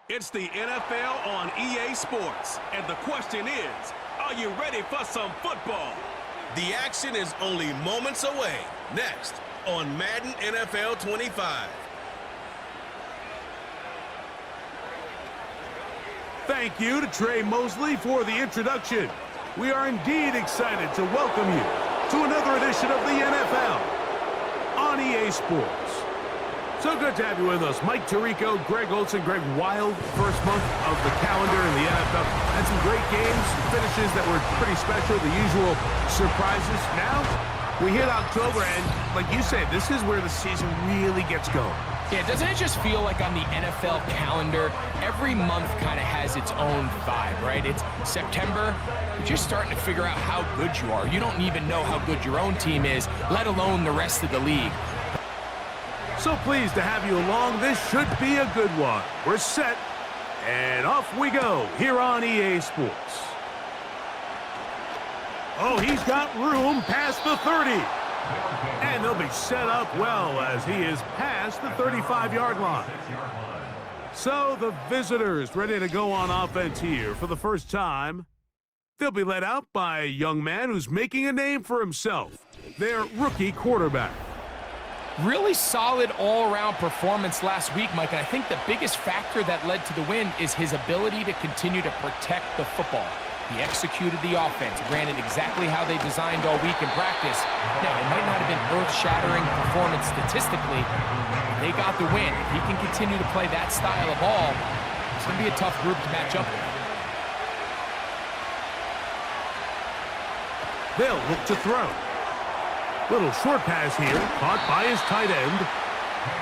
It's the NFL on EA Sports, and the question is, are you ready for some football? The action is only moments away. Next on Madden NFL 25. Thank you to Trey Mosley for the introduction. We are indeed excited to welcome you to another edition of the NFL on EA Sports. So good to have you with us. Mike Tirico, Greg Olson, Greg Wild, first month of the calendar in the NFL. Had some great games, finishes that were pretty special, the usual surprises. Now, we hit October, and like you say, this is where the season really gets going. Yeah, doesn't it just feel like on the NFL calendar, every month kind of has its own vibe, right? It's September, you're just starting to figure out how good you are. You don't even know how good your own team is, let alone the rest of the league. So pleased to have you along. This should be a good one. We're set, and off we go here on EA Sports. Oh, he's got room past the 30. And they'll be set up well as he is past the 35-yard line. So the visitors ready to go on offense here for the first time. They'll be led out by a young man who's making a name for himself, their rookie quarterback. Really solid all-around performance last week, Mike, and I think the biggest factor that led to the win is his ability to continue to protect the football. He executed the offense, ran it exactly how they designed all week in practice. Now, it might not have been earth-shattering performance statistically, but they got the win. If he can continue to play that style of ball, it's going to be a tough group to match up with. They'll look to throw. Little short pass here, caught by his tight end.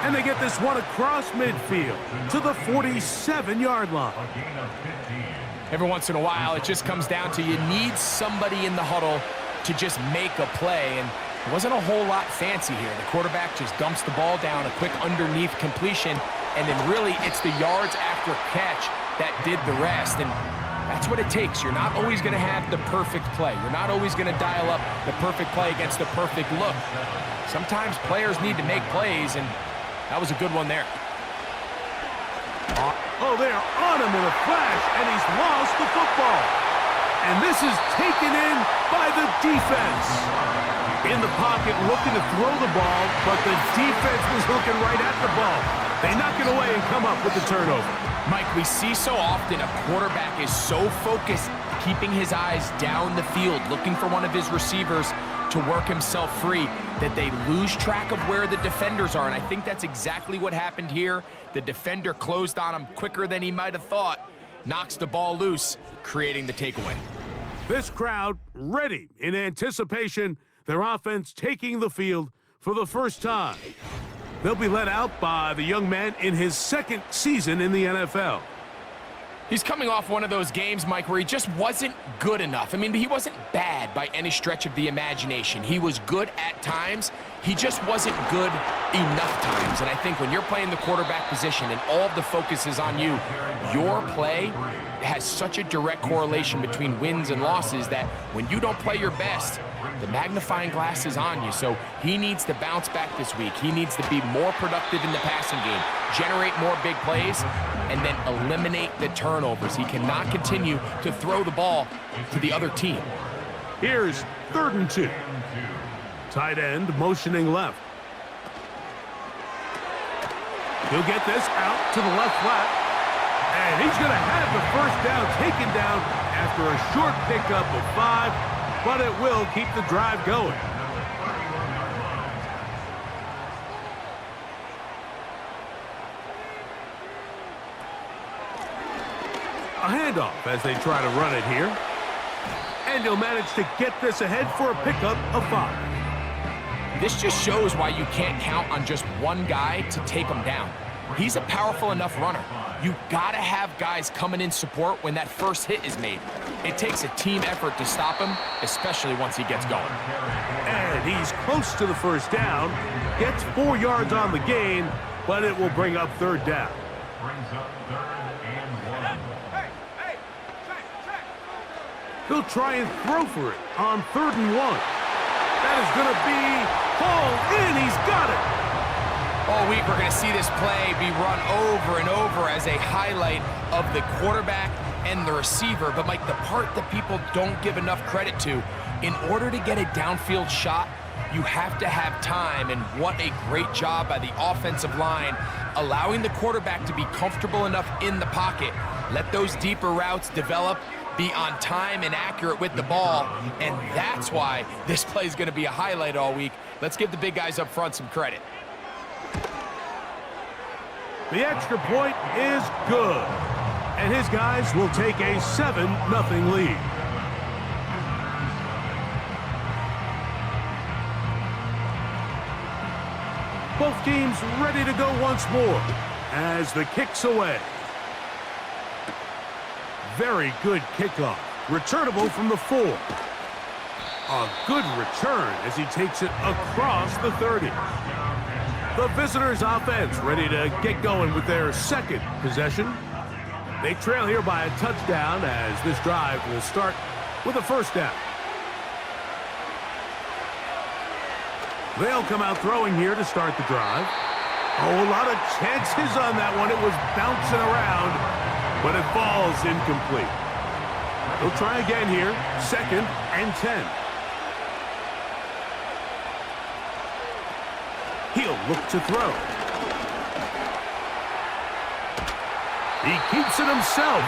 And they get this one across midfield to the 47-yard line. Every once in a while, it just comes down to you need somebody in the huddle to just make a play, and it wasn't a whole lot fancy here. The quarterback just dumps the ball down, a quick underneath completion, and then really it's the yards after catch that did the rest, and that's what it takes. You're not always going to have the perfect play. You're not always going to dial up the perfect play against the perfect look. Sometimes players need to make plays, and that was a good one there. Oh, they're on him in a flash, and he's lost the football. And this is taken in by the defense. In the pocket, looking to throw the ball, but the defense was looking right at the ball. They knock it away and come up with the turnover. Mike, we see so often a quarterback is so focused, keeping his eyes down the field, looking for one of his receivers to work himself free, that they lose track of where the defenders are, and I think that's exactly what happened here. The defender closed on him quicker than he might have thought, knocks the ball loose, creating the takeaway. This crowd ready in anticipation, their offense taking the field for the first time. They'll be led out by the young man in his second season in the NFL. He's coming off one of those games, Mike, where he just wasn't good enough. I mean, he wasn't bad by any stretch of the imagination. He was good at times. He just wasn't good enough times. And I think when you're playing the quarterback position and all of the focus is on you, your play has such a direct correlation between wins and losses that when you don't play your best, the magnifying glass is on you. So he needs to bounce back this week. He needs to be more productive in the passing game, generate more big plays, and then eliminate the turnovers. He cannot continue to throw the ball to the other team. Here's 3rd and 2. Tight end motioning left. He'll get this out to the left flat. And he's going to have the first down taken down after a short pickup of 5, but it will keep the drive going. A handoff as they try to run it here. And he'll manage to get this ahead for a pickup of 5. This just shows why you can't count on just one guy to take him down. He's a powerful enough runner. You gotta have guys coming in support when that first hit is made. It takes a team effort to stop him, especially once he gets going. And he's close to the first down. Gets 4 yards on the gain, but it will bring up 3rd down. He'll try and throw for it on 3rd and 1. That is going to be hauled in. He's got it. All week, we're going to see this play be run over and over as a highlight of the quarterback and the receiver. But, Mike, the part that people don't give enough credit to, in order to get a downfield shot, you have to have time, and what a great job by the offensive line, allowing the quarterback to be comfortable enough in the pocket, let those deeper routes develop, be on time and accurate with the ball, and that's why this play is going to be a highlight all week. Let's give the big guys up front some credit. The extra point is good, and his guys will take a 7-0 lead. Both teams ready to go once more as the kick's away. Very good kickoff. Returnable from the 4. A good return as he takes it across the 30. The visitors' offense ready to get going with their second possession. They trail here by a touchdown as this drive will start with a first down. They'll come out throwing here to start the drive. Oh, a lot of chances on that one. It was bouncing around, but it falls incomplete. They'll try again here. 2nd and 10. He'll look to throw. He keeps it himself.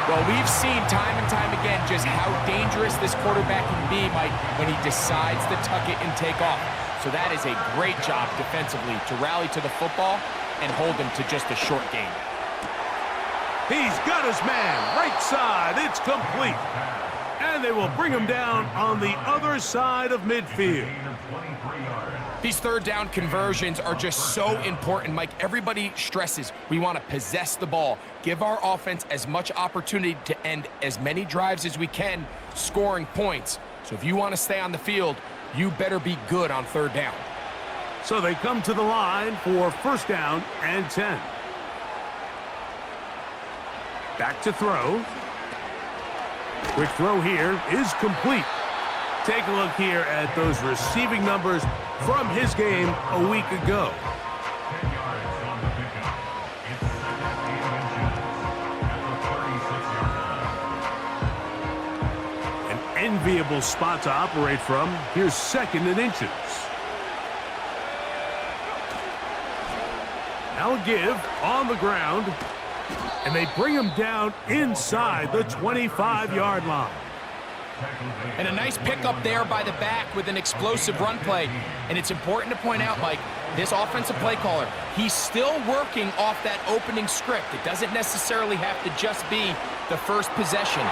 Well, we've seen time and time again just how dangerous this quarterback can be, Mike, when he decides to tuck it and take off. So that is a great job defensively to rally to the football and hold him to just a short gain. He's got his man. Right side. It's complete. And they will bring him down on the other side of midfield. These third down conversions are just so important, Mike. Everybody stresses we want to possess the ball, give our offense as much opportunity to end as many drives as we can, scoring points. So if you want to stay on the field, you better be good on third down. So they come to the line for 1st down and 10. Back to throw. Quick throw here is complete. Take a look here at those receiving numbers from his game a week ago. An enviable spot to operate from. Here's 2nd and inches. Now a give on the ground. And they bring him down inside the 25-yard line. And a nice pickup there by the back with an explosive run play. And it's important to point out, Mike, this offensive play caller, he's still working off that opening script. It doesn't necessarily have to just be the first possession.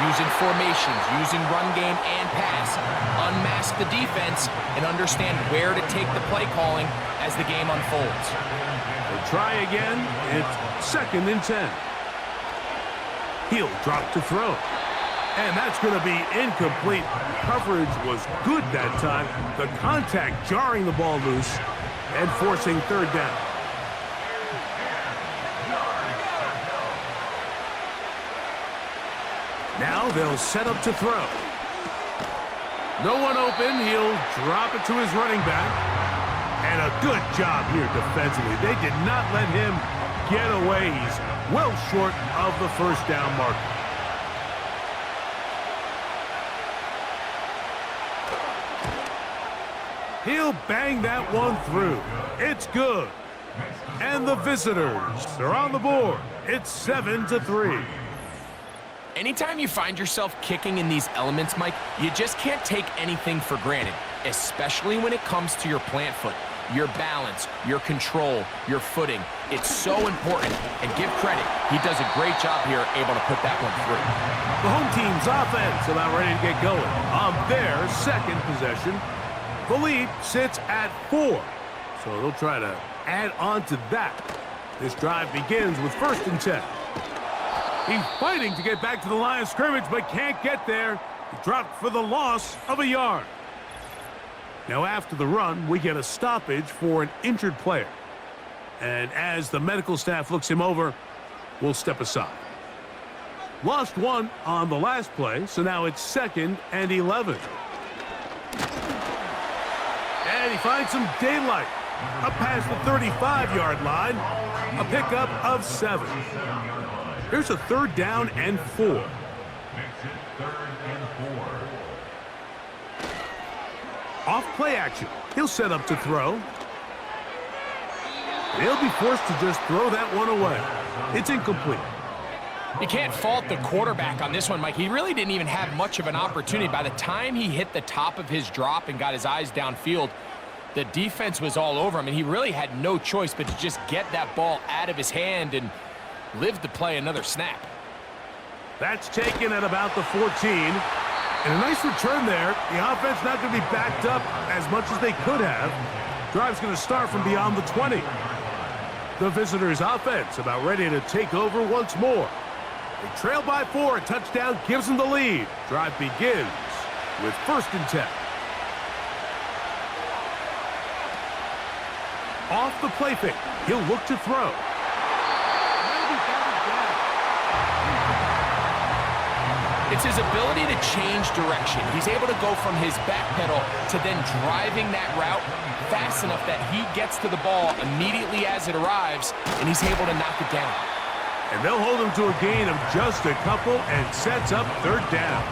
Using formations, using run game and pass, unmask the defense, and understand where to take the play calling as the game unfolds. They'll try again. It's 2nd and 10. He'll drop to throw. And that's going to be incomplete. Coverage was good that time. The contact jarring the ball loose and forcing 3rd down. Now they'll set up to throw. No one open. He'll drop it to his running back. And a good job here defensively. They did not let him get away. He's well short of the 1st down marker. He'll bang that one through. It's good. And the visitors are on the board. It's 7-3. Anytime you find yourself kicking in these elements, Mike, you just can't take anything for granted, especially when it comes to your plant foot, your balance, your control, your footing. It's so important, and give credit. He does a great job here able to put that one through. The home team's offense about ready to get going on their 2nd possession. The lead sits at 4, so they'll try to add on to that. This drive begins with 1st and 10. He's fighting to get back to the line of scrimmage, but can't get there. He dropped for the loss of a yard. Now after the run, we get a stoppage for an injured player. And as the medical staff looks him over, we'll step aside. Lost one on the last play, so now it's 2nd and 11. And he finds some daylight. Up past the 35-yard line, a pickup of 7. Here's a 3rd down and 4. Makes it 3rd and 4. Off play action. He'll set up to throw. He'll be forced to just throw that one away. It's incomplete. You can't fault the quarterback on this one, Mike. He really didn't even have much of an opportunity. By the time he hit the top of his drop and got his eyes downfield, the defense was all over him, and he really had no choice but to just get that ball out of his hand and live to play another snap. That's taken at about the 14. And a nice return there. The offense not going to be backed up as much as they could have. Drive's going to start from beyond the 20. The visitors' offense about ready to take over once more. They trail by 4. A touchdown gives them the lead. Drive begins with 1st and 10. Off the play fake. He'll look to throw. It's his ability to change direction. He's able to go from his back pedal to then driving that route fast enough that he gets to the ball immediately as it arrives, and he's able to knock it down. And they'll hold him to a gain of just a couple and sets up 3rd down.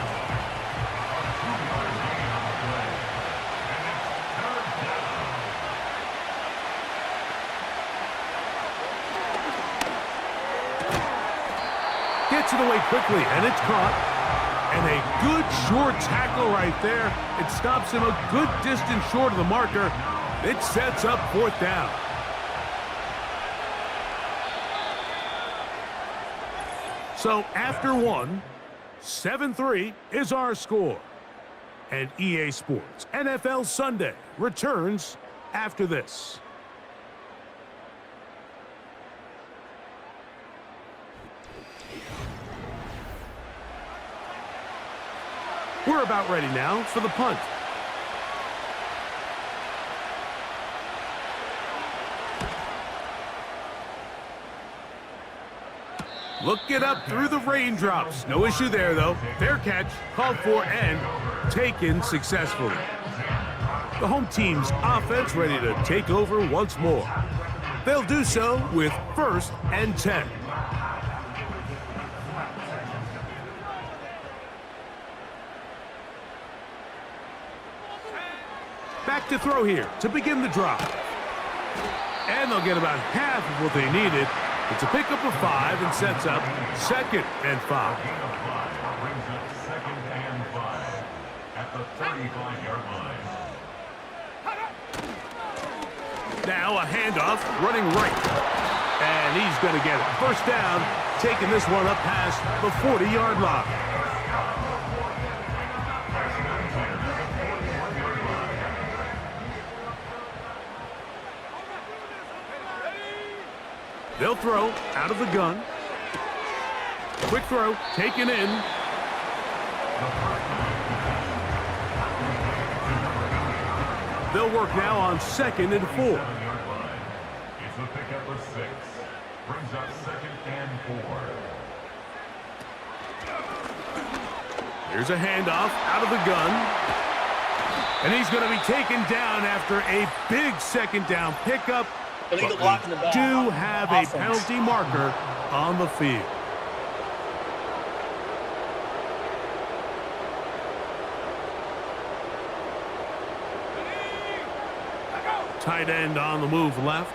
Gets it away quickly, and it's caught. And a good short tackle right there. It stops him a good distance short of the marker. It sets up 4th down. So after 1, 7-3 is our score. And EA Sports NFL Sunday returns after this. We're about ready now for the punt. Look it up through the raindrops. No issue there, though. Fair catch, called for, and taken successfully. The home team's offense ready to take over once more. They'll do so with 1st and 10. Back to throw here to begin the drive. And they'll get about half of what they needed. It's a pickup of 5 and sets up 2nd and 5. Brings up 2nd and 5 at the 35-yard line. Now a handoff running right. And he's going to get it. 1st down, taking this one up past the 40-yard line. They'll throw out of the gun. Quick throw, taken in. They'll work now on 2nd and 4. It's a pickup of 6. Brings up 2nd and 4. Here's a handoff out of the gun. And he's going to be taken down after a big 2nd down pickup. But we do have a penalty marker on the field. Tight end on the move left.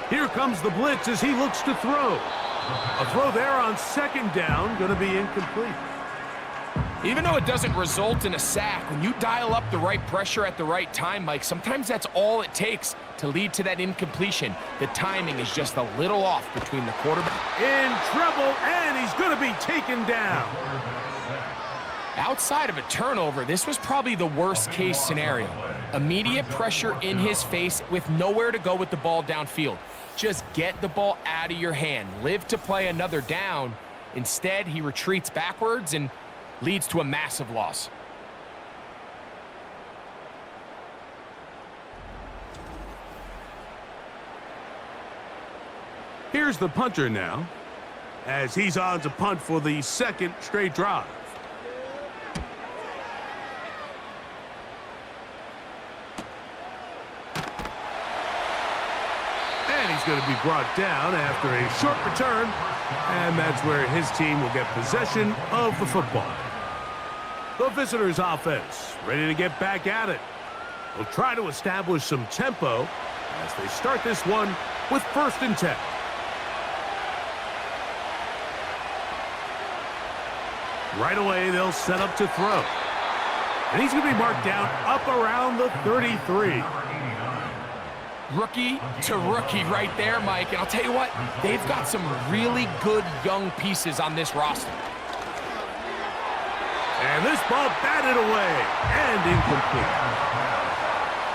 Here comes the blitz as he looks to throw. A throw there on 2nd down, going to be incomplete. Even though it doesn't result in a sack, when you dial up the right pressure at the right time, Mike, sometimes that's all it takes to lead to that incompletion. The timing is just a little off between the quarterback. In trouble, and he's going to be taken down. Outside of a turnover, this was probably the worst-case scenario. Immediate pressure in his face with nowhere to go with the ball downfield. Just get the ball out of your hand. Live to play another down. Instead, he retreats backwards and leads to a massive loss. Here's the punter now, as he's on to punt for the 2nd straight drive. He's going to be brought down after a short return, and that's where his team will get possession of the football. The visitors' offense ready to get back at it. They'll try to establish some tempo as they start this one with 1st and 10. Right away, they'll set up to throw. And he's going to be marked down up around the 33. Rookie to rookie right there, Mike. And I'll tell you what, they've got some really good young pieces on this roster. And this ball batted away and incomplete.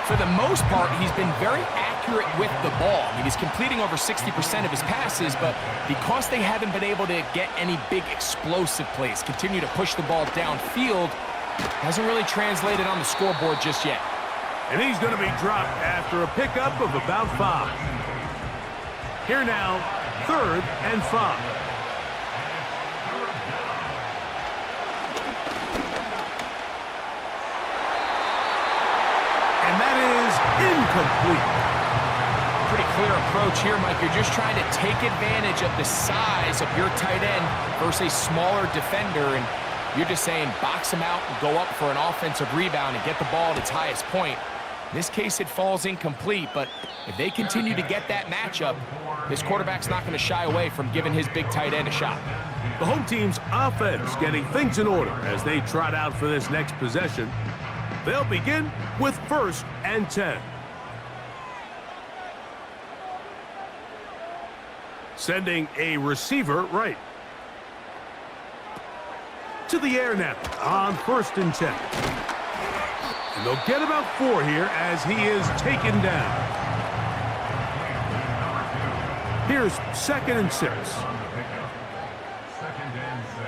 For the most part, he's been very accurate with the ball. I mean, he's completing over 60% of his passes, but because they haven't been able to get any big explosive plays, continue to push the ball downfield, hasn't really translated on the scoreboard just yet. And he's going to be dropped after a pickup of about 5. Here now, 3rd and 5. And that is incomplete. Pretty clear approach here, Mike. You're just trying to take advantage of the size of your tight end versus a smaller defender, and you're just saying box him out and go up for an offensive rebound and get the ball at its highest point. In this case, it falls incomplete, but if they continue to get that matchup, this quarterback's not going to shy away from giving his big tight end a shot. The home team's offense getting things in order as they trot out for this next possession. They'll begin with 1st and 10. Sending a receiver right. To the air now on 1st and 10. And they'll get about 4 here as he is taken down. Here's 2nd and 6. 2nd and 6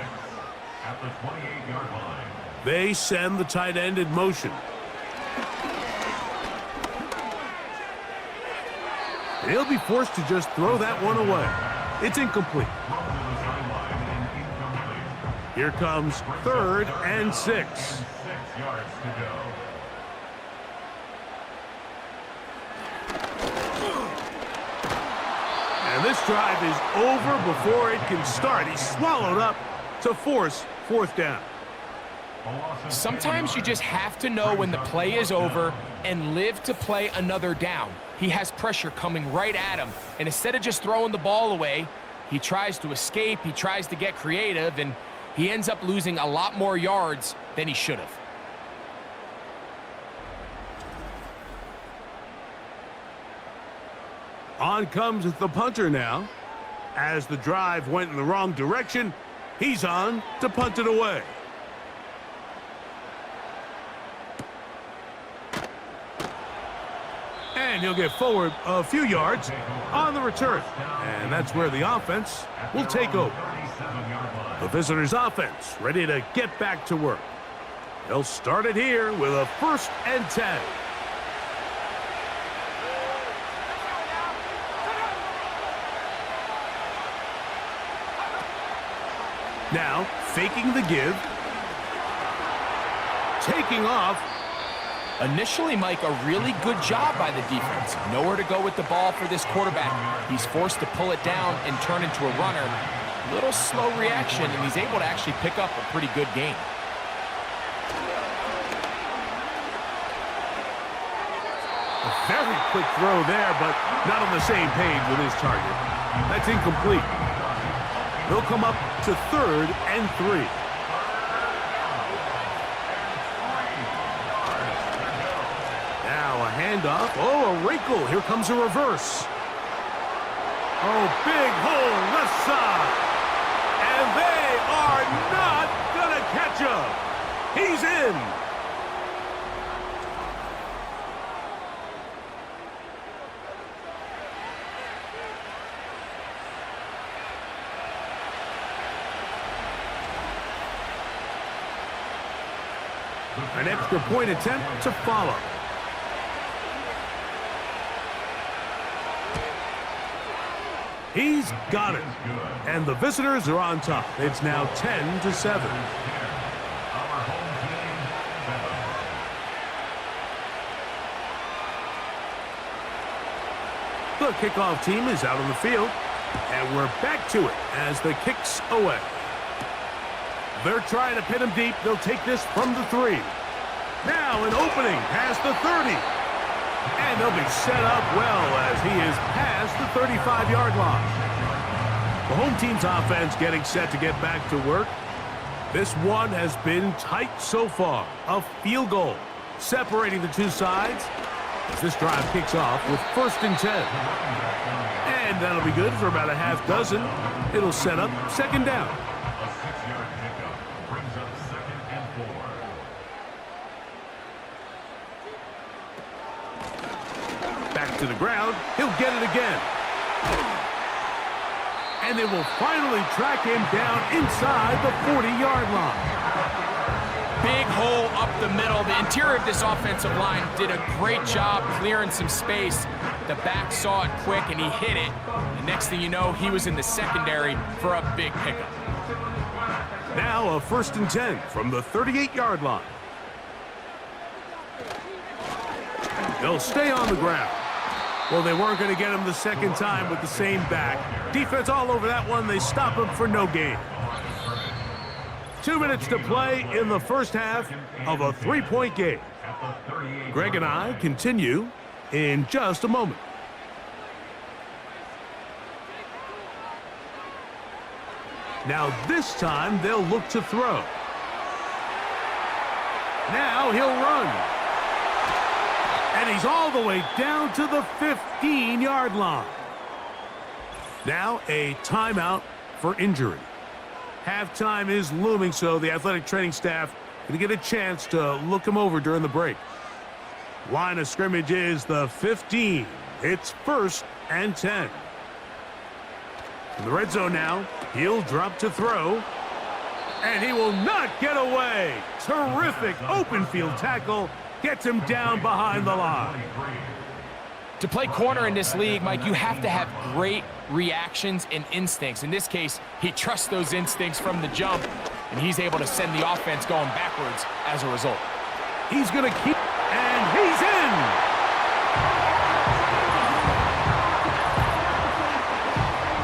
at the 28-yard line. They send the tight end in motion. And he'll be forced to just throw that one away. It's incomplete. Here comes 3rd and 6. 6 yards to go. And this drive is over before it can start. He's swallowed up to force 4th down. Sometimes you just have to know when the play is over and live to play another down. He has pressure coming right at him, and instead of just throwing the ball away, he tries to escape, he tries to get creative, and he ends up losing a lot more yards than he should have. On comes the punter now. As the drive went in the wrong direction, he's on to punt it away. And he'll get forward a few yards on the return. And that's where the offense will take over. The visitors' offense ready to get back to work. They'll start it here with a 1st and 10. Now, faking the give. Taking off. Initially, Mike, a really good job by the defense. Nowhere to go with the ball for this quarterback. He's forced to pull it down and turn into a runner. A little slow reaction, and he's able to actually pick up a pretty good game. A very quick throw there, but not on the same page with his target. That's incomplete. He'll come up to 3rd and 3. Now a handoff. Oh, a wrinkle. Here comes a reverse. Oh, big hole left side. And they are not going to catch him. He's in. An extra point attempt to follow. He's got it. And the visitors are on top. It's now 10-7. The The kickoff team is out on the field, and we're back to it as the kick's away. They're trying to pin him deep. They'll take this from the 3. Now an opening past the 30. And they'll be set up well as he is past the 35-yard line. The home team's offense getting set to get back to work. This one has been tight so far. A field goal separating the two sides as this drive kicks off with 1st and 10. And that'll be good for about a half dozen. It'll set up 2nd down. A 6-yard pickup brings up 2nd and 4. Back to the ground. He'll get it again. And they will finally track him down inside the 40-yard line. Big hole up the middle. The interior of this offensive line did a great job clearing some space. The back saw it quick, and he hit it. And next thing you know, he was in the secondary for a big pickup. Now a 1st and 10 from the 38-yard line. They'll stay on the ground. Well, they weren't going to get him the second time with the same back. Defense all over that one. They stop him for no gain. 2 minutes to play in the first half of a 3-point game. Greg and I continue in just a moment. Now this time they'll look to throw. Now he'll run. And he's all the way down to the 15-yard line. Now a timeout for injury. Halftime is looming, so the athletic training staff going to get a chance to look him over during the break. Line of scrimmage is the 15. It's 1st and 10. In the red zone now, he'll drop to throw. And he will not get away. Terrific open field tackle. Gets him down behind the line. To play corner in this league, Mike, you have to have great reactions and instincts. In this case, he trusts those instincts from the jump, and he's able to send the offense going backwards as a result. He's going to keep, and he's in!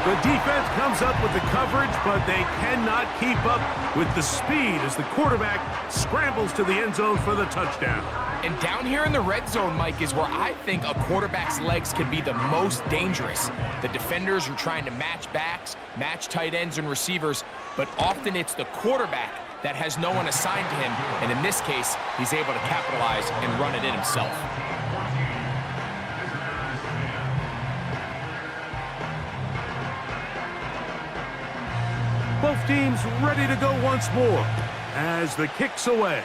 The defense comes up with the coverage, but they cannot keep up with the speed as the quarterback scrambles to the end zone for the touchdown. And down here in the red zone, Mike, is where I think a quarterback's legs can be the most dangerous. The defenders are trying to match backs, match tight ends and receivers, but often it's the quarterback that has no one assigned to him, and in this case, he's able to capitalize and run it in himself. Both teams ready to go once more as the kick's away.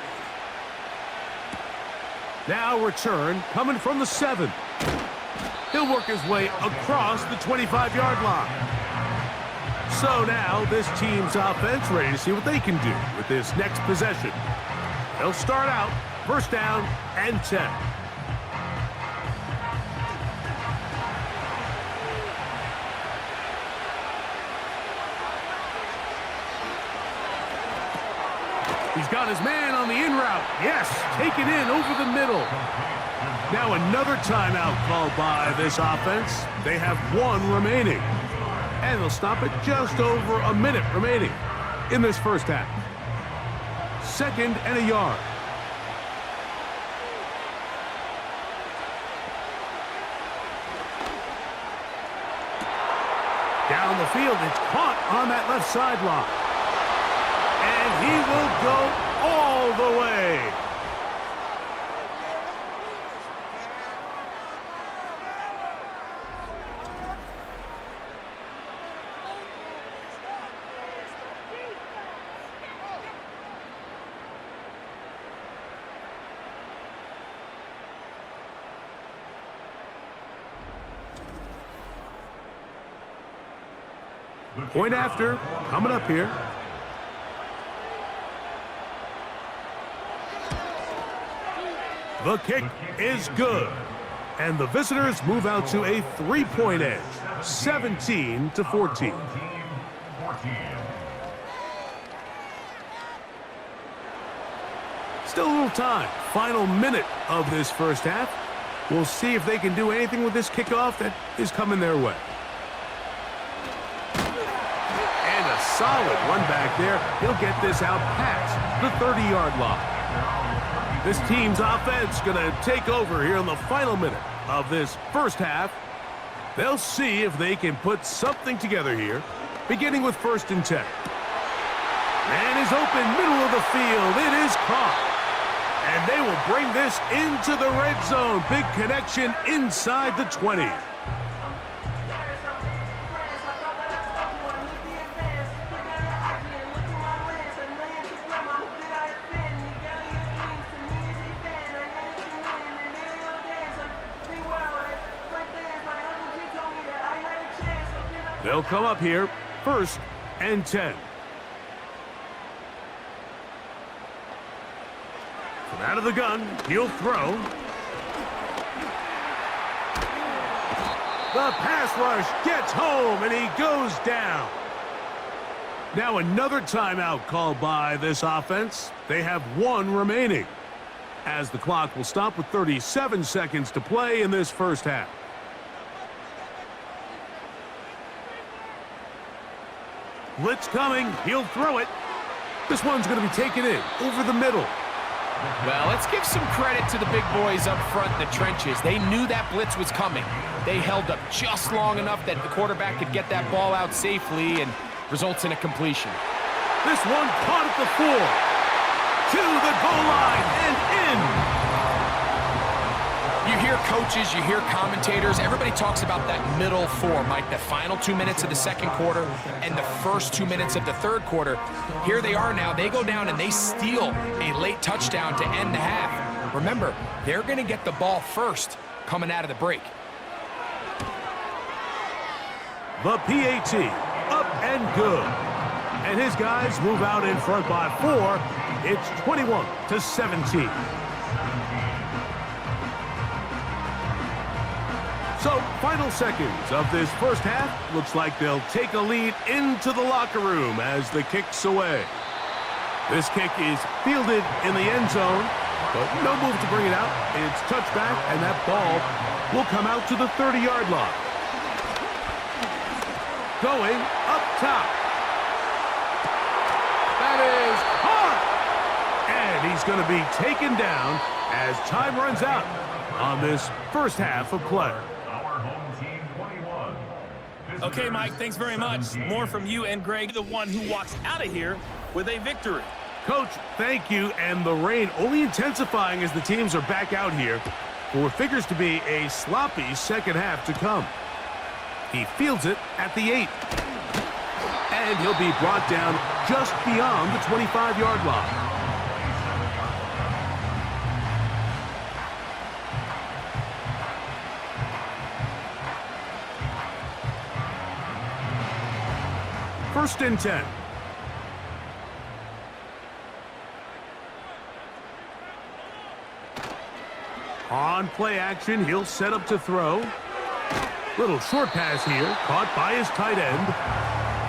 Now return coming from the 7. He'll work his way across the 25-yard line. So now this team's offense ready to see what they can do with this next possession. They'll start out 1st down and 10. He's got his man on the in route. Yes, taken in over the middle. Now another timeout called by this offense. They have 1 remaining. And they'll stop it just over a minute remaining in this first half. 2nd and a yard. Down the field, it's caught on that left sideline. And he will go all the way. Point after, coming up here. The kick is good. And the visitors move out to a 3-point edge, 17-14. Still a little time. Final minute of this first half. We'll see if they can do anything with this kickoff that is coming their way. And a solid run back there. He'll get this out past the 30-yard line. This team's offense going to take over here in the final minute of this first half. They'll see if they can put something together here, beginning with 1st and 10. Man is open, middle of the field. It is caught. And they will bring this into the red zone. Big connection inside the 20. They'll come up here, 1st and 10. From out of the gun, he'll throw. The pass rush gets home, and he goes down. Now another timeout called by this offense. They have 1 remaining, as the clock will stop with 37 seconds to play in this first half. Blitz coming. He'll throw it. This one's going to be taken in over the middle. Well, let's give some credit to the big boys up front in the trenches. They knew that blitz was coming. They held up just long enough that the quarterback could get that ball out safely and results in a completion. This one caught at the 4. To the goal line and in. You hear coaches, you hear commentators, everybody talks about that middle 4, Mike, the final 2 minutes of the second quarter and the first 2 minutes of the third quarter. Here they are now. They go down and they steal a late touchdown to end the half. Remember, they're going to get the ball first coming out of the break. The PAT, up and good. And his guys move out in front by 4. It's 21-17. So, final seconds of this first half. Looks like they'll take a lead into the locker room as the kick's away. This kick is fielded in the end zone, but no move to bring it out. It's touchback, and that ball will come out to the 30-yard line. Going up top. That is hard. And he's going to be taken down as time runs out on this first half of play. Okay, Mike, thanks very much. More from you and Greg, the one who walks out of here with a victory. Coach, thank you. And the rain only intensifying as the teams are back out here for what figures to be a sloppy second half to come. He fields it at the 8. And he'll be brought down just beyond the 25-yard line. First and 10. On play action, he'll set up to throw. Little short pass here, caught by his tight end.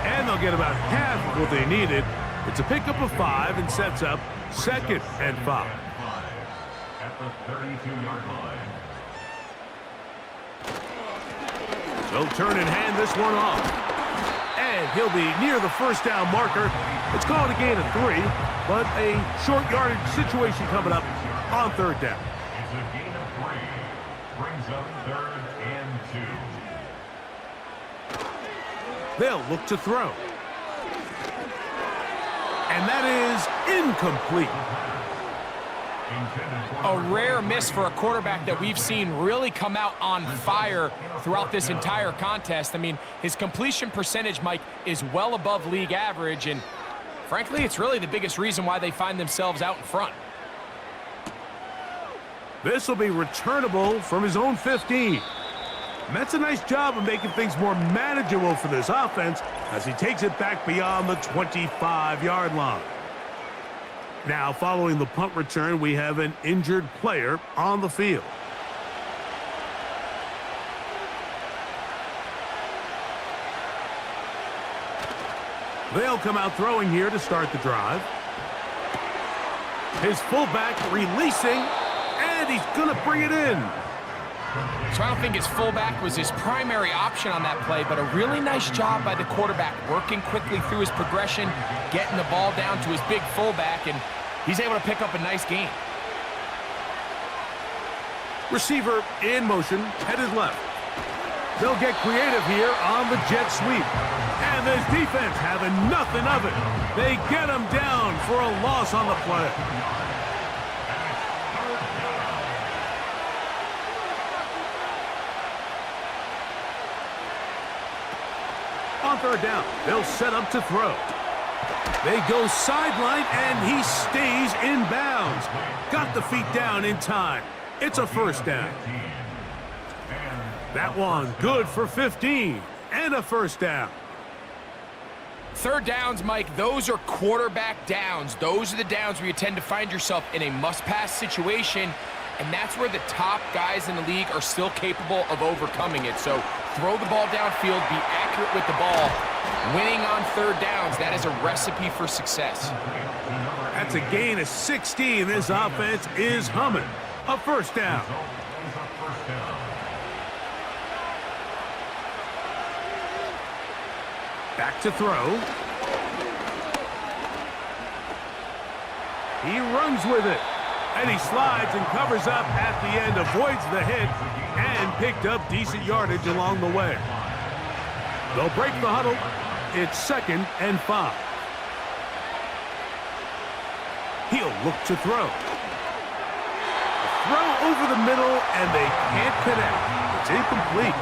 And they'll get about half of what they needed. It's a pickup of 5 and sets up 2nd and 5. At the 32-yard line. They'll turn and hand this one off. And he'll be near the first down marker. It's called a gain of 3, but a short yardage situation coming up on 3rd down. It's a gain of 3. Brings up 3rd and 2. They'll look to throw. And that is incomplete. A rare miss for a quarterback that we've seen really come out on fire throughout this entire contest. I mean, his completion percentage, Mike, is well above league average, and frankly, it's really the biggest reason why they find themselves out in front. This will be returnable from his own 15. And that's a nice job of making things more manageable for this offense as he takes it back beyond the 25-yard line. Now, following the punt return, we have an injured player on the field. They'll come out throwing here to start the drive. His fullback releasing, and he's going to bring it in. So I don't think his fullback was his primary option on that play, but a really nice job by the quarterback working quickly through his progression, getting the ball down to his big fullback, and he's able to pick up a nice gain. Receiver in motion, headed left. They'll get creative here on the jet sweep. And this defense having nothing of it. They get him down for a loss on the play. On third down, they'll set up to throw. They go sideline, and he stays in bounds. Got the feet down in time. It's a first down. That one good for 15 and a first down. Third downs, Mike, those are quarterback downs. Those are the downs where you tend to find yourself in a must-pass situation, and that's where the top guys in the league are still capable of overcoming it. So throw the ball downfield, be accurate with the ball. Winning on third downs, that is a recipe for success. That's a gain of 16. This offense is humming. A first down. Back to throw. He runs with it. And he slides and covers up at the end, avoids the hit, and picked up decent yardage along the way. They'll break the huddle. It's 2nd and 5. He'll look to throw. Throw over the middle, and they can't connect. It's incomplete.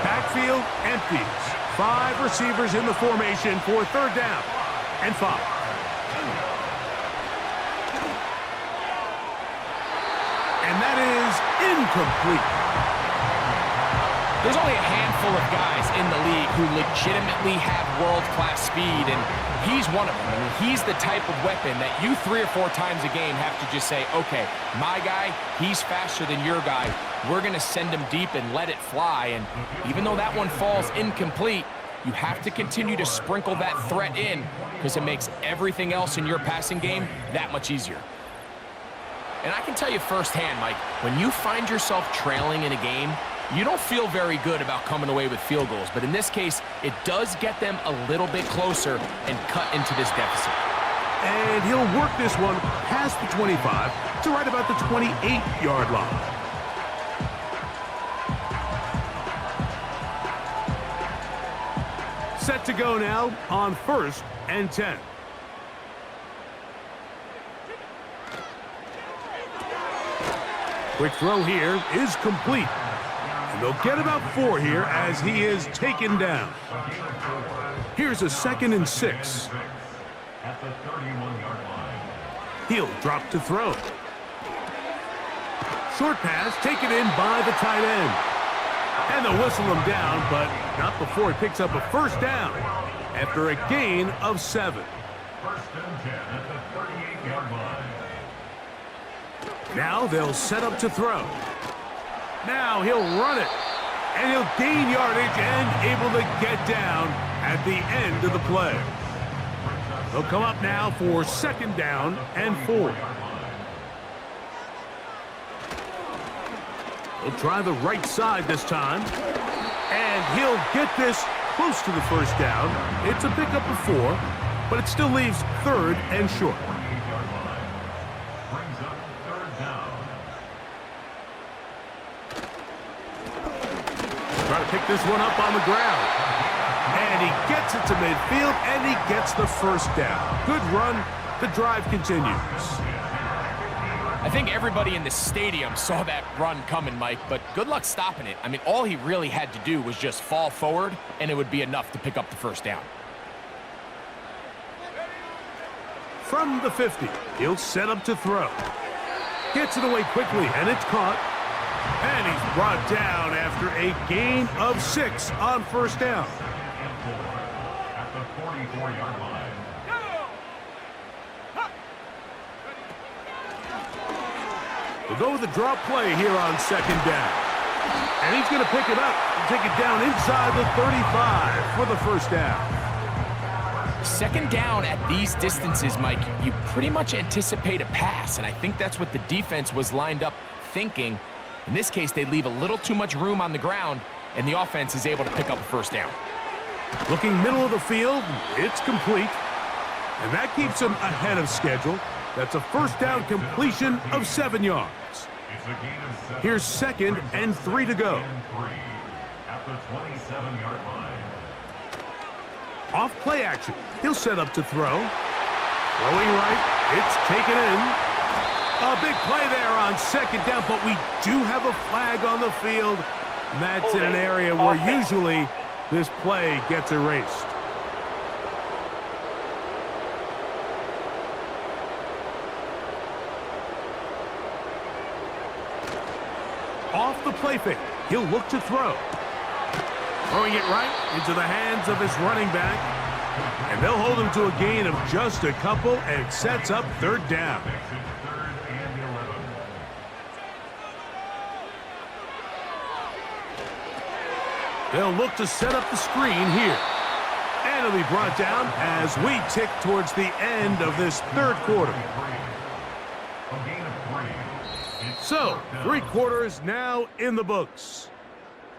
Backfield empties. 5 receivers in the formation for third down and 5. And that is incomplete. There's only a handful of guys in the league who legitimately have world-class speed, and he's one of them. I mean, he's the type of weapon that you 3 or 4 times a game have to just say, okay, my guy, he's faster than your guy. We're going to send him deep and let it fly. And even though that one falls incomplete, you have to continue to sprinkle that threat in because it makes everything else in your passing game that much easier. And I can tell you firsthand, Mike, when you find yourself trailing in a game, you don't feel very good about coming away with field goals. But in this case, it does get them a little bit closer and cut into this deficit. And he'll work this one past the 25 to right about the 28-yard line. Set to go now on 1st and 10. Quick throw here is complete. And they'll get about 4 here as he is taken down. Here's a 2nd and 6. At the 31-yard line. He'll drop to throw. Short pass taken in by the tight end. And they'll whistle him down, but not before he picks up a first down after a gain of 7. 1st and 10 at the 38-yard line. Now they'll set up to throw. Now he'll run it. And he'll gain yardage and able to get down at the end of the play. They'll come up now for 2nd down and 4. He'll try the right side this time. And he'll get this close to the first down. It's a pickup of 4, but it still leaves 3rd and short. Try to pick this one up on the ground. And he gets it to midfield, and he gets the first down. Good run. The drive continues. I think everybody in the stadium saw that run coming, Mike, but good luck stopping it. I mean, all he really had to do was just fall forward, and it would be enough to pick up the first down. From the 50, he'll set up to throw. Gets it away quickly, and it's caught. And he's brought down after a gain of 6 on first down. At the 44-yard line. We'll go with the draw play here on 2nd down. And he's going to pick it up and take it down inside the 35 for the first down. 2nd down at these distances, Mike, you pretty much anticipate a pass, and I think that's what the defense was lined up thinking. In this case, they leave a little too much room on the ground, and the offense is able to pick up a first down. Looking middle of the field, it's complete. And that keeps them ahead of schedule. That's a first down completion of 7 yards. It's a gain of 7. Here's 2nd and 3 to go. At the 27-yard line. Off play action. He'll set up to throw. Throwing right. It's taken in. A big play there on 2nd down, but we do have a flag on the field. And that's in an area where usually this play gets erased. Off the play fake. He'll look to throw. Throwing it right into the hands of his running back. And they'll hold him to a gain of just a couple, and it sets up 3rd down. They'll look to set up the screen here. And it'll be brought down as we tick towards the end of this 3rd quarter. So, 3 quarters now in the books.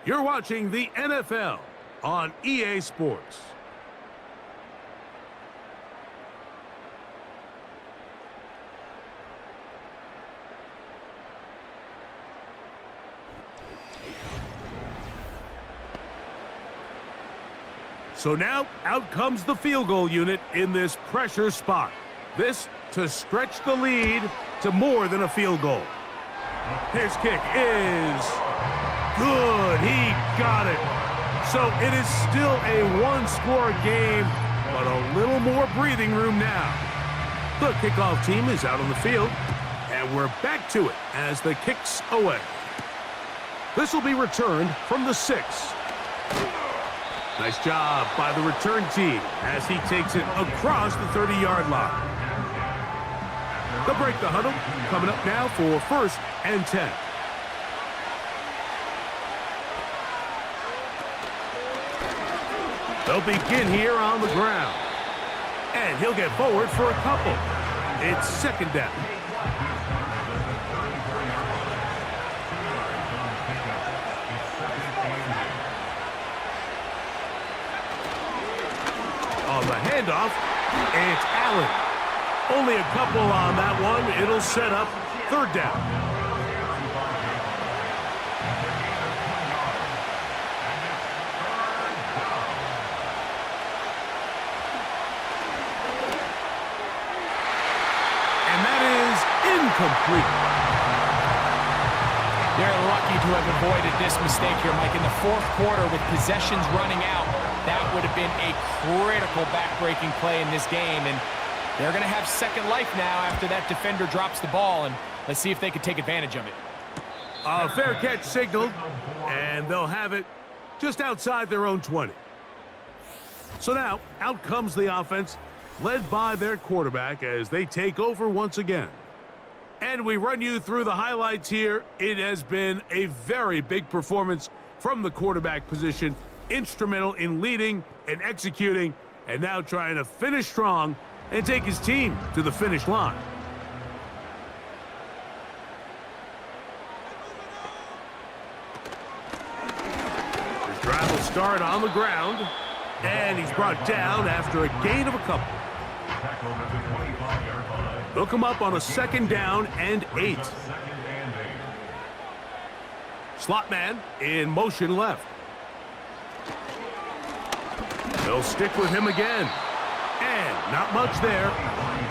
You're watching the NFL on EA Sports. So now, out comes the field goal unit in this pressure spot. This to stretch the lead to more than a field goal. His kick is good. He got it. So it is still a 1-score game, but a little more breathing room now. The kickoff team is out on the field, and we're back to it as the kick's away. This will be returned from the 6. Nice job by the return team as he takes it across the 30-yard line. They'll break the huddle, coming up now for 1st and 10. They'll begin here on the ground. And he'll get forward for a couple. It's 2nd down. On the handoff, it's Allen. Only a couple on that one. It'll set up 3rd down. And that is incomplete. They're lucky to have avoided this mistake here, Mike. In the 4th quarter, with possessions running out, that would have been a critical back-breaking play in this game, and they're going to have second life now after that defender drops the ball, and let's see if they can take advantage of it. A fair catch signaled, and they'll have it just outside their own 20. So now, out comes the offense, led by their quarterback as they take over once again. And we run you through the highlights here. It has been a very big performance from the quarterback position, instrumental in leading and executing, and now trying to finish strong and take his team to the finish line. His drive will start on the ground, and he's brought down after a gain of a couple. They'll come up on a 2nd down and 8. Slot man in motion left. They'll stick with him again. And not much there.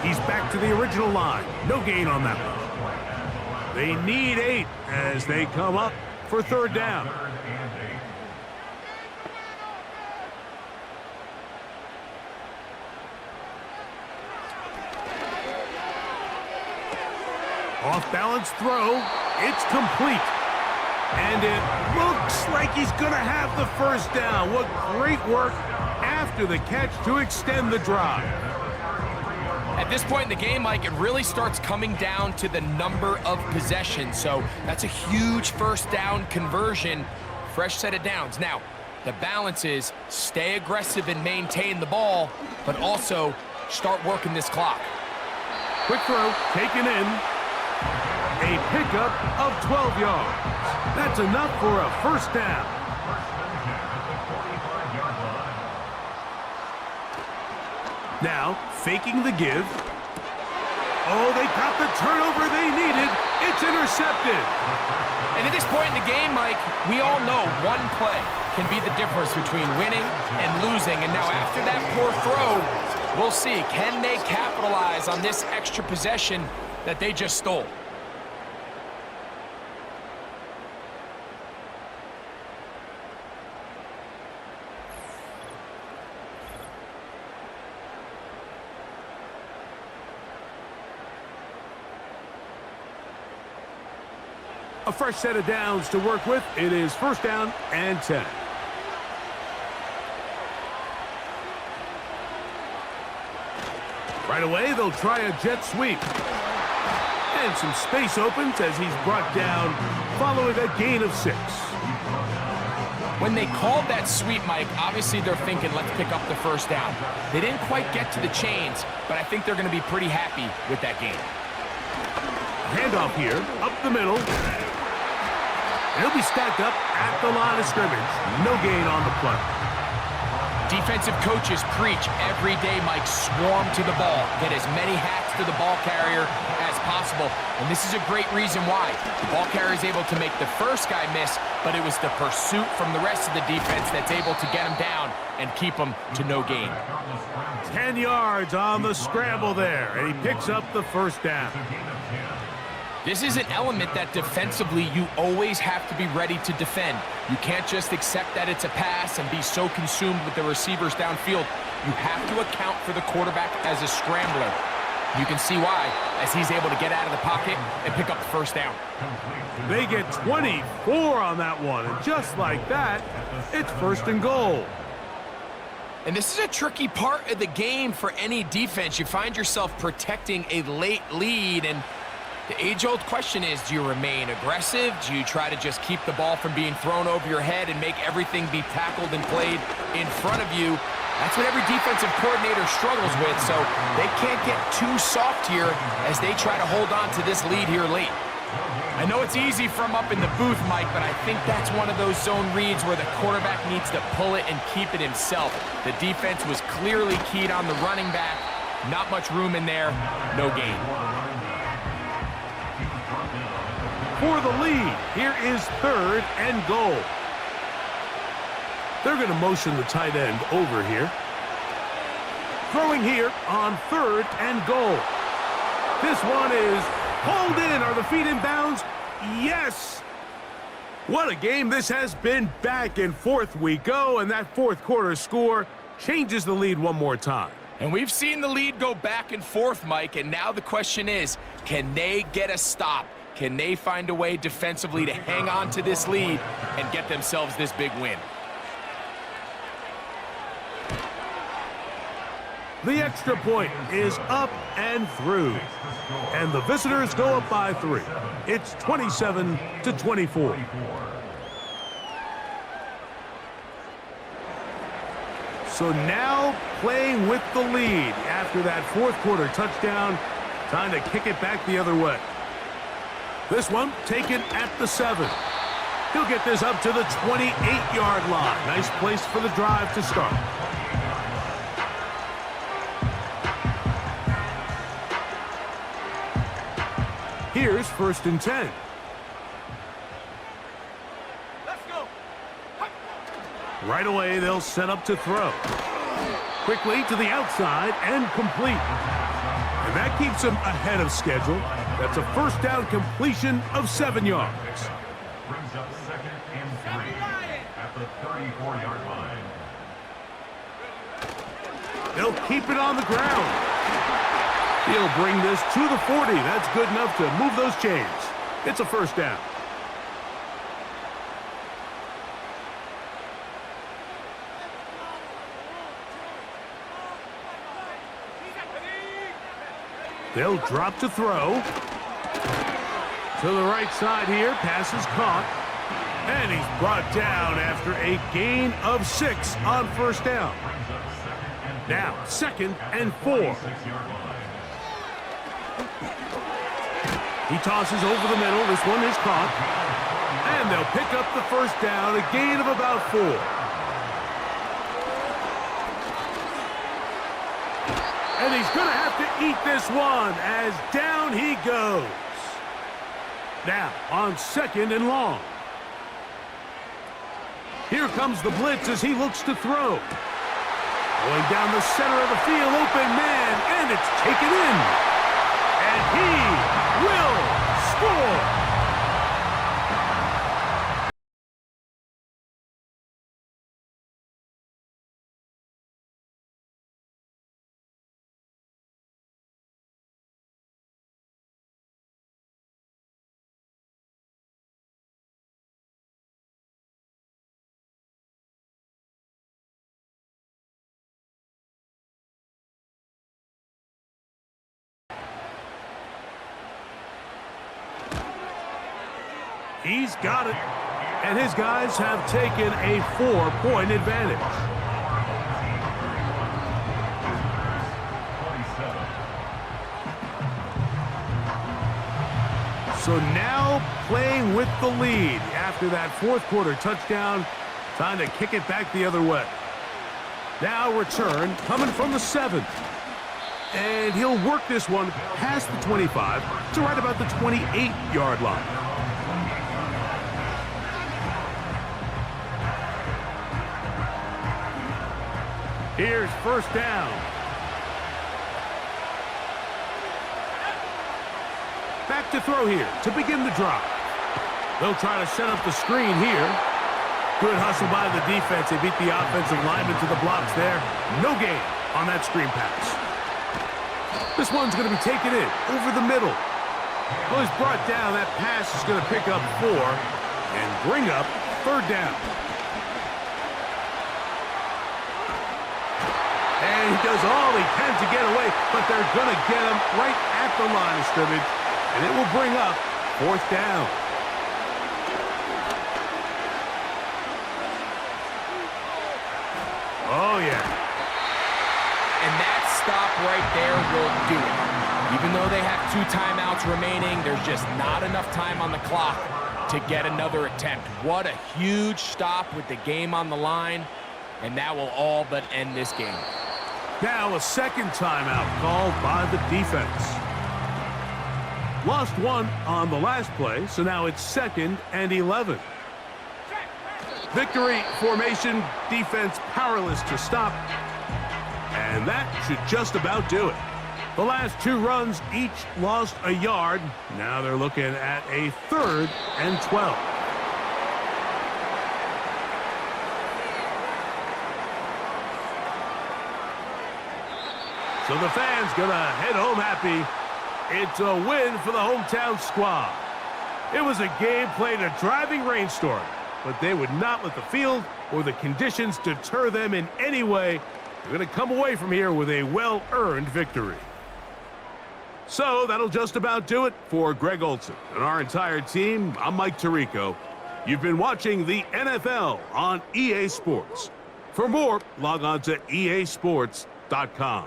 He's back to the original line. No gain on that one. They need 8 as they come up for 3rd down. Off-balance throw. It's complete. And it looks like he's going to have the 1st down. What great work after the catch to extend the drive. At this point in the game, Mike, it really starts coming down to the number of possessions. So that's a huge 1st down conversion. Fresh set of downs. Now, the balance is stay aggressive and maintain the ball, but also start working this clock. Quick throw taken in. A pickup of 12 yards. That's enough for a first down. Now, faking the give. Oh, they got the turnover they needed. It's intercepted. And at this point in the game, Mike, we all know one play can be the difference between winning and losing. And now after that poor throw, we'll see. Can they capitalize on this extra possession that they just stole? A fresh set of downs to work with. It is first down and 10. Right away, they'll try a jet sweep. And some space opens as he's brought down following a gain of 6. When they called that sweep, Mike, obviously they're thinking, let's pick up the first down. They didn't quite get to the chains, but I think they're going to be pretty happy with that game. Handoff here, up the middle. He'll be stacked up at the line of scrimmage. No gain on the play. Defensive coaches preach every day, Mike, swarm to the ball. Get as many hats to the ball carrier as possible. And this is a great reason why. The ball carrier is able to make the first guy miss, but it was the pursuit from the rest of the defense that's able to get him down and keep him to no gain. 10 yards on the scramble there, and he picks up the first down. This is an element that defensively you always have to be ready to defend. You can't just accept that it's a pass and be so consumed with the receivers downfield. You have to account for the quarterback as a scrambler. You can see why, as he's able to get out of the pocket and pick up the first down. They get 24 on that one, and just like that, it's first and goal. And this is a tricky part of the game for any defense. You find yourself protecting a late lead, and the age-old question is, do you remain aggressive? Do you try to just keep the ball from being thrown over your head and make everything be tackled and played in front of you? That's what every defensive coordinator struggles with, so they can't get too soft here as they try to hold on to this lead here late. I know it's easy from up in the booth, Mike, but I think that's one of those zone reads where the quarterback needs to pull it and keep it himself. The defense was clearly keyed on the running back. Not much room in there, no gain. For the lead, here is third and goal. They're going to motion the tight end over here. Throwing here on third and goal. This one is pulled in. Are the feet in bounds? Yes! What a game this has been. Back and forth we go, and that fourth quarter score changes the lead one more time. And we've seen the lead go back and forth, Mike, and now the question is, can they get a stop? Can they find a way defensively to hang on to this lead and get themselves this big win? The extra point is up and through. And the visitors go up by 3. It's 27-24. So now playing with the lead after that fourth quarter touchdown. Time to kick it back the other way. This one taken at the 7. He'll get this up to the 28-yard line. Nice place for the drive to start. Here's first and 10. Let's go. Right away, they'll set up to throw. Quickly to the outside and complete. And that keeps him ahead of schedule. That's a first down completion of 7 yards. Brings up second and 3 at the 34-yard line. They'll keep it on the ground. He'll bring this to the 40. That's good enough to move those chains. It's a first down. They'll drop to throw. To the right side here. Pass is caught. And he's brought down after a gain of 6 on first down. Now, second and 4. He tosses over the middle. This one is caught. And they'll pick up the first down, a gain of about 4. And he's going to have to eat this one as down he goes. Now on 2nd and long. Here comes the blitz as he looks to throw. Going down the center of the field, open man, and it's taken in. And he will score. He's got it. And his guys have taken a 4-point advantage. 27. So now playing with the lead after that 4th quarter touchdown. Time to kick it back the other way. Now return coming from the 7. And he'll work this one past the 25 to right about the 28-yard line. Here's first down. Back to throw here to begin the drive. They'll try to set up the screen here. Good hustle by the defense. They beat the offensive lineman to the blocks there. No gain on that screen pass. This one's going to be taken in over the middle. Well, he's brought down. That pass is going to pick up 4 and bring up 3rd down. And he does all he can to get away, but they're going to get him right at the line of scrimmage, and it will bring up 4th down. Oh, yeah. And that stop right there will do it. Even though they have 2 timeouts remaining, there's just not enough time on the clock to get another attempt. What a huge stop with the game on the line, and that will all but end this game. Now a 2nd timeout called by the defense. Lost 1 on the last play, so now it's 2nd and 11. Victory formation, defense powerless to stop. And that should just about do it. The last 2 runs each lost a yard. Now they're looking at a 3rd and 12. So the fans gonna head home happy. It's a win for the hometown squad. It was a game played in a driving rainstorm, but they would not let the field or the conditions deter them in any way. They're gonna come away from here with a well-earned victory. So that'll just about do it for Greg Olson and our entire team. I'm Mike Tirico. You've been watching the NFL on EA Sports. For more, log on to easports.com.